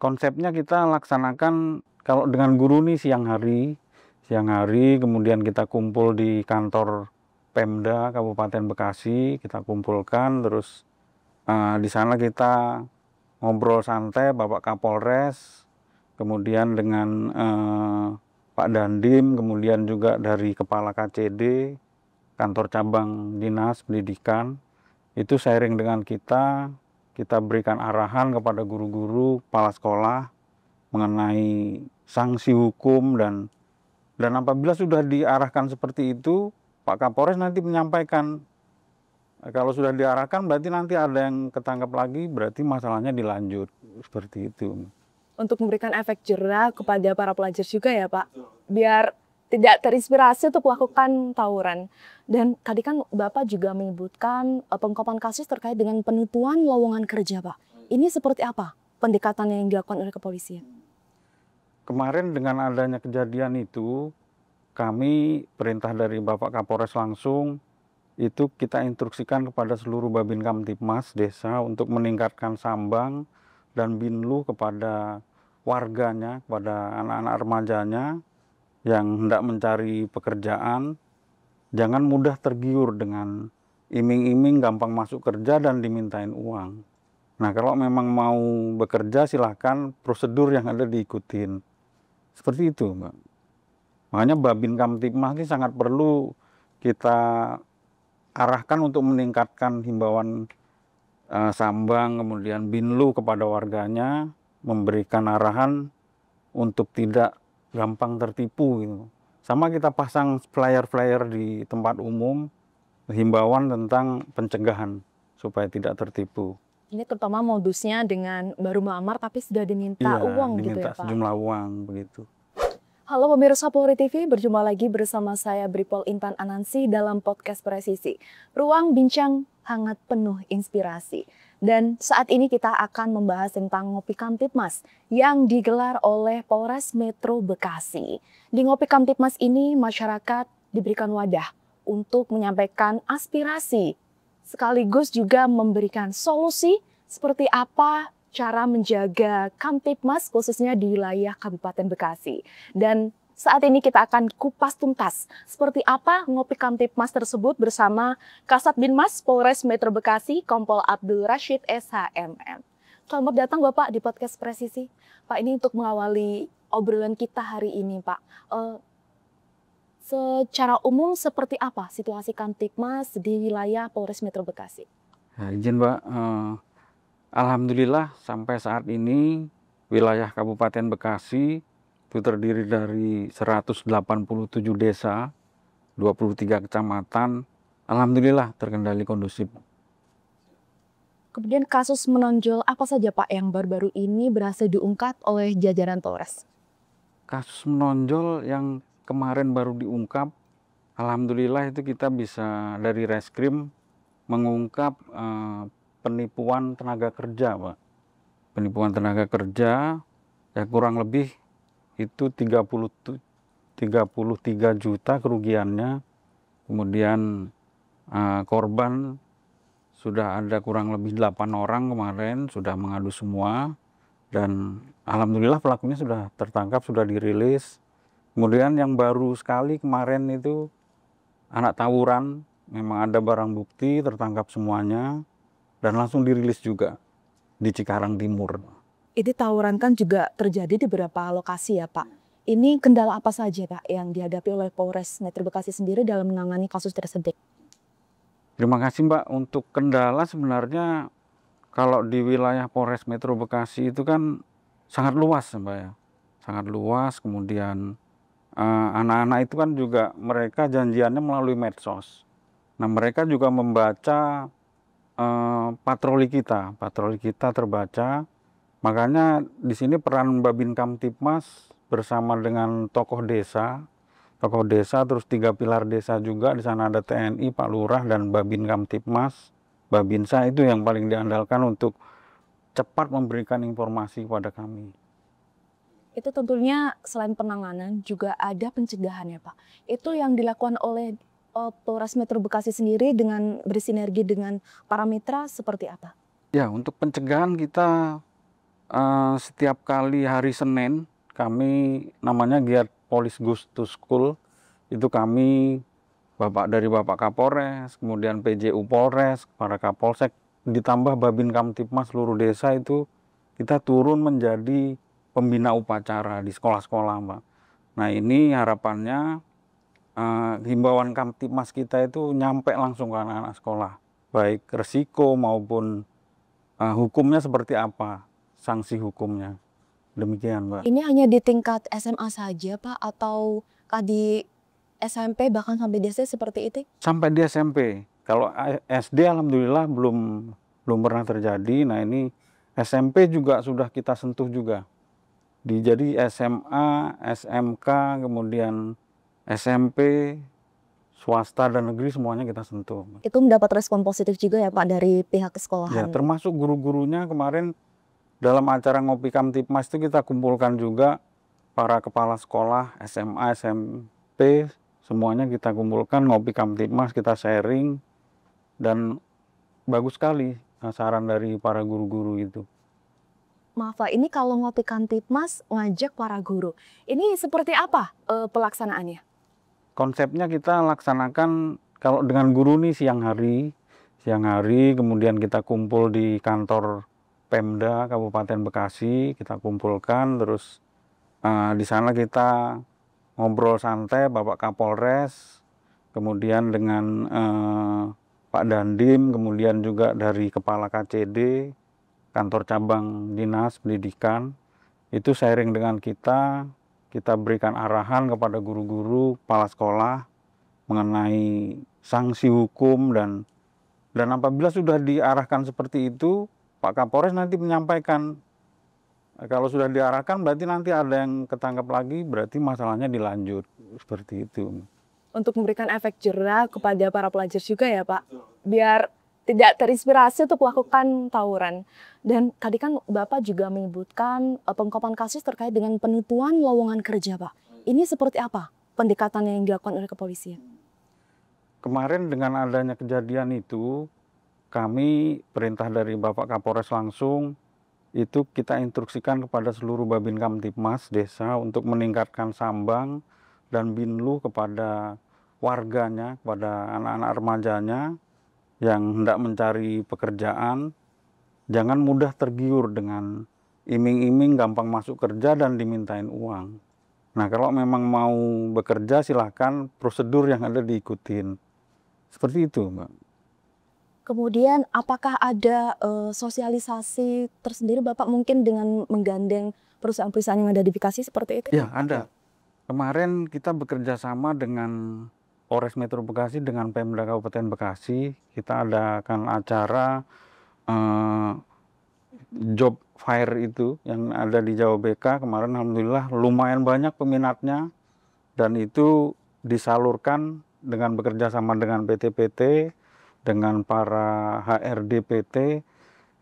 konsepnya kita laksanakan kalau dengan guru nih siang hari kemudian kita kumpul di kantor Pemda Kabupaten Bekasi, kita kumpulkan terus di sana kita ngobrol santai Bapak Kapolres, kemudian dengan Pak Dandim, kemudian juga dari Kepala KCD, kantor cabang Dinas Pendidikan, itu sharing dengan kita berikan arahan kepada guru-guru, kepala sekolah mengenai sanksi hukum dan apabila sudah diarahkan seperti itu, Pak Kapolres nanti menyampaikan kalau sudah diarahkan berarti nanti ada yang ketangkap lagi, berarti masalahnya dilanjut seperti itu. Untuk memberikan efek jerah kepada para pelajar juga ya Pak, biar tidak terinspirasi untuk melakukan tawuran. Dan tadi kan Bapak juga menyebutkan pengungkapan kasus terkait dengan penipuan lowongan kerja Pak. Ini seperti apa pendekatan yang dilakukan oleh kepolisian? Kemarin dengan adanya kejadian itu, kami perintah dari Bapak Kapolres langsung, itu kita instruksikan kepada seluruh Babin Kamtipmas desa untuk meningkatkan sambang dan binlu kepada warganya, kepada anak-anak remajanya yang hendak mencari pekerjaan, jangan mudah tergiur dengan iming-iming gampang masuk kerja dan dimintain uang. Nah, kalau memang mau bekerja silahkan prosedur yang ada diikutin. Seperti itu, Mbak. Makanya Babin Kamtipmas ini sangat perlu kita arahkan untuk meningkatkan himbauan sambang, kemudian binlu kepada warganya, memberikan arahan untuk tidak gampang tertipu gitu. Sama kita pasang flyer-flyer di tempat umum, himbauan tentang pencegahan supaya tidak tertipu. Ini terutama modusnya dengan baru melamar tapi sudah diminta uang gitu diminta ya Pak? sejumlah uang begitu. Halo pemirsa Polri TV, berjumpa lagi bersama saya Bripol Intan Anansi dalam podcast Presisi. Ruang bincang hangat penuh inspirasi. Dan saat ini kita akan membahas tentang Ngopi Kamtipmas yang digelar oleh Polres Metro Bekasi. Di Ngopi Kamtipmas ini masyarakat diberikan wadah untuk menyampaikan aspirasi, sekaligus juga memberikan solusi seperti apa cara menjaga Kamtipmas khususnya di wilayah Kabupaten Bekasi. Dan saat ini kita akan kupas tuntas seperti apa Ngopi Kamtipmas tersebut bersama Kasat Binmas Polres Metro Bekasi, Kompol Abdul Rashid SHMM. Selamat datang Bapak di podcast Presisi. Pak, ini untuk mengawali obrolan kita hari ini Pak. Secara umum seperti apa situasi Kamtipmas di wilayah Polres Metro Bekasi? Nah, izin Mbak, alhamdulillah sampai saat ini wilayah Kabupaten Bekasi itu terdiri dari 187 desa, 23 kecamatan, alhamdulillah terkendali kondusif. Kemudian kasus menonjol apa saja Pak yang baru-baru ini berhasil diungkap oleh jajaran Polres? Kasus menonjol yang kemarin baru diungkap, alhamdulillah itu kita bisa dari Reskrim mengungkap penipuan tenaga kerja, Pak. Penipuan tenaga kerja ya kurang lebih itu 33 juta kerugiannya. Kemudian korban sudah ada kurang lebih 8 orang kemarin sudah mengadu semua dan alhamdulillah pelakunya sudah tertangkap, sudah dirilis. Kemudian yang baru sekali kemarin itu anak tawuran, memang ada barang bukti tertangkap semuanya dan langsung dirilis juga di Cikarang Timur. Ini tawuran kan juga terjadi di beberapa lokasi ya Pak. Ini kendala apa saja Pak yang dihadapi oleh Polres Metro Bekasi sendiri dalam menangani kasus tersebut? Terima kasih Mbak. Untuk kendala sebenarnya kalau di wilayah Polres Metro Bekasi itu kan sangat luas Mbak ya. Sangat luas, kemudian anak-anak itu kan juga mereka janjiannya melalui medsos. Nah mereka juga membaca patroli kita terbaca. Makanya di sini peran Babin Kamtipmas bersama dengan tokoh desa terus 3 pilar desa juga, di sana ada TNI, Pak Lurah dan Babin Kamtipmas, Babinsa itu yang paling diandalkan untuk cepat memberikan informasi kepada kami. Itu tentunya selain penanganan juga ada pencegahan ya Pak. Itu yang dilakukan oleh Polres Metro Bekasi sendiri dengan bersinergi dengan para mitra seperti apa? Ya untuk pencegahan kita Setiap kali hari Senin kami namanya giat Police Goes to School, itu kami dari Bapak Kapolres, kemudian PJU Polres, para Kapolsek, ditambah Babin Kamtipmas seluruh desa itu kita turun menjadi pembina upacara di sekolah-sekolah, Mbak. Nah ini harapannya himbauan Kamtipmas kita itu nyampe langsung ke anak-anak sekolah, baik resiko maupun hukumnya seperti apa, sanksi hukumnya. Demikian, Mbak. Ini hanya di tingkat SMA saja, Pak, atau di SMP bahkan sampai SD seperti itu? Sampai di SMP. Kalau SD alhamdulillah belum pernah terjadi. Nah ini SMP juga sudah kita sentuh juga. Jadi SMA, SMK, kemudian SMP, swasta dan negeri semuanya kita sentuh. Itu mendapat respon positif juga ya Pak dari pihak Ya, sekolahan? termasuk guru-gurunya kemarin dalam acara Ngopi Kamtipmas itu kita kumpulkan juga para kepala sekolah SMA, SMP, semuanya kita kumpulkan Ngopi Kamtipmas, kita sharing, dan bagus sekali saran dari para guru-guru itu. Maaf Pak, ini kalau Ngopi Kamtipmas ngajak para guru, ini seperti apa pelaksanaannya? Konsepnya kita laksanakan kalau dengan guru nih siang hari, kemudian kita kumpul di kantor Pemda Kabupaten Bekasi, kita kumpulkan, terus di sana kita ngobrol santai, Bapak Kapolres, kemudian dengan Pak Dandim, kemudian juga dari Kepala KCD, kantor cabang dinas pendidikan, itu sharing dengan kita berikan arahan kepada guru-guru, kepala sekolah mengenai sanksi hukum, dan apabila sudah diarahkan seperti itu, Pak Kapolres nanti menyampaikan. Kalau sudah diarahkan berarti nanti ada yang ketangkap lagi, berarti masalahnya dilanjut, seperti itu. Untuk memberikan efek jerah kepada para pelajar juga ya Pak, biar tidak terinspirasi untuk melakukan tawuran. Dan tadi kan Bapak juga menyebutkan pengungkapan kasus terkait dengan penipuan lowongan kerja Pak. Ini seperti apa pendekatan yang dilakukan oleh kepolisian? Kemarin dengan adanya kejadian itu, kami perintah dari Bapak Kapolres langsung, itu kita instruksikan kepada seluruh Babin Kamtipmas desa untuk meningkatkan sambang dan binlu kepada warganya, kepada anak-anak remajanya yang hendak mencari pekerjaan. Jangan mudah tergiur dengan iming-iming gampang masuk kerja dan dimintain uang. Nah kalau memang mau bekerja silahkan prosedur yang ada diikutin. Seperti itu, Mbak. Kemudian apakah ada sosialisasi tersendiri Bapak mungkin dengan menggandeng perusahaan-perusahaan yang ada di Bekasi seperti itu? Ya, ada. Kemarin kita bekerja sama dengan Polres Metro Bekasi dengan Pemda Kabupaten Bekasi. Kita adakan acara job fair itu yang ada di Jawa BK. Kemarin alhamdulillah lumayan banyak peminatnya, dan itu disalurkan dengan bekerja sama dengan PT-PT, dengan para HRD PT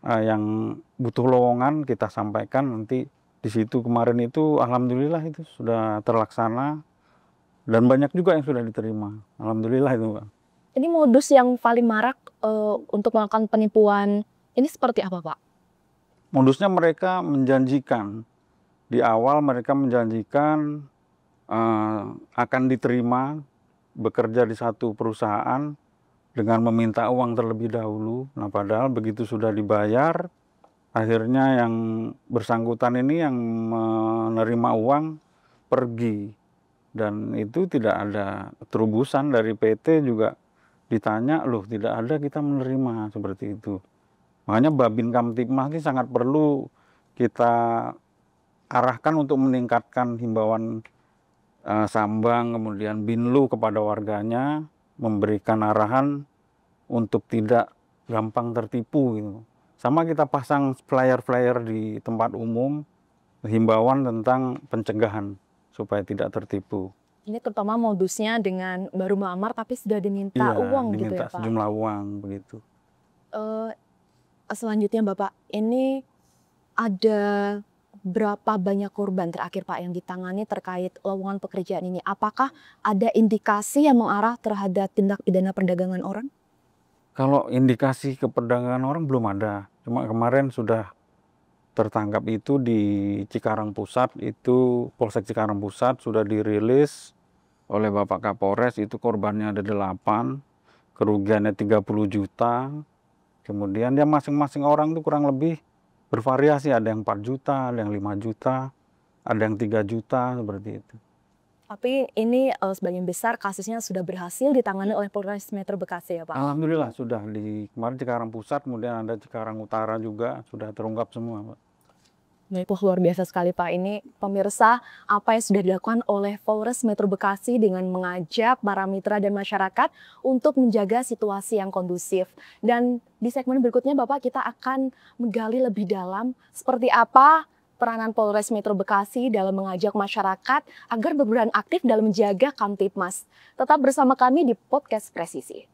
yang butuh lowongan kita sampaikan nanti di situ. Kemarin itu alhamdulillah itu sudah terlaksana dan banyak juga yang sudah diterima. Alhamdulillah itu, Pak. Ini modus yang paling marak untuk melakukan penipuan ini seperti apa Pak? Modusnya mereka menjanjikan, di awal mereka menjanjikan akan diterima bekerja di satu perusahaan dengan meminta uang terlebih dahulu. Nah padahal begitu sudah dibayar, akhirnya yang bersangkutan ini yang menerima uang pergi. Dan itu tidak ada terubusan dari PT juga ditanya, loh tidak ada kita menerima, seperti itu. Makanya Babin Kamtipmas ini sangat perlu kita arahkan untuk meningkatkan himbauan sambang, kemudian binlu kepada warganya, memberikan arahan untuk tidak gampang tertipu gitu. Sama kita pasang flyer-flyer di tempat umum, himbauan tentang pencegahan supaya tidak tertipu. Ini terutama modusnya dengan baru melamar tapi sudah diminta uang gitu diminta ya Pak? sejumlah uang begitu. Selanjutnya Bapak, ini ada berapa banyak korban terakhir Pak yang ditangani terkait lowongan pekerjaan ini? Apakah ada indikasi yang mengarah terhadap tindak pidana perdagangan orang? Kalau indikasi ke perdagangan orang belum ada. Cuma kemarin sudah tertangkap itu di Cikarang Pusat, itu Polsek Cikarang Pusat sudah dirilis oleh Bapak Kapolres, itu korbannya ada 8, kerugiannya 30 juta. Kemudian ya masing-masing orang itu kurang lebih bervariasi, ada yang 4 juta, ada yang 5 juta, ada yang 3 juta, seperti itu. Tapi ini sebagian besar kasusnya sudah berhasil ditangani oleh Polres Metro Bekasi ya Pak? Alhamdulillah sudah, di kemarin Cikarang Pusat, kemudian ada Cikarang Utara juga, sudah terungkap semua, Pak. Baik, wah, luar biasa sekali Pak. Ini pemirsa, apa yang sudah dilakukan oleh Polres Metro Bekasi dengan mengajak para mitra dan masyarakat untuk menjaga situasi yang kondusif. Dan di segmen berikutnya Bapak, kita akan menggali lebih dalam seperti apa peranan Polres Metro Bekasi dalam mengajak masyarakat agar berperan aktif dalam menjaga Kamtipmas. Tetap bersama kami di Podcast Presisi.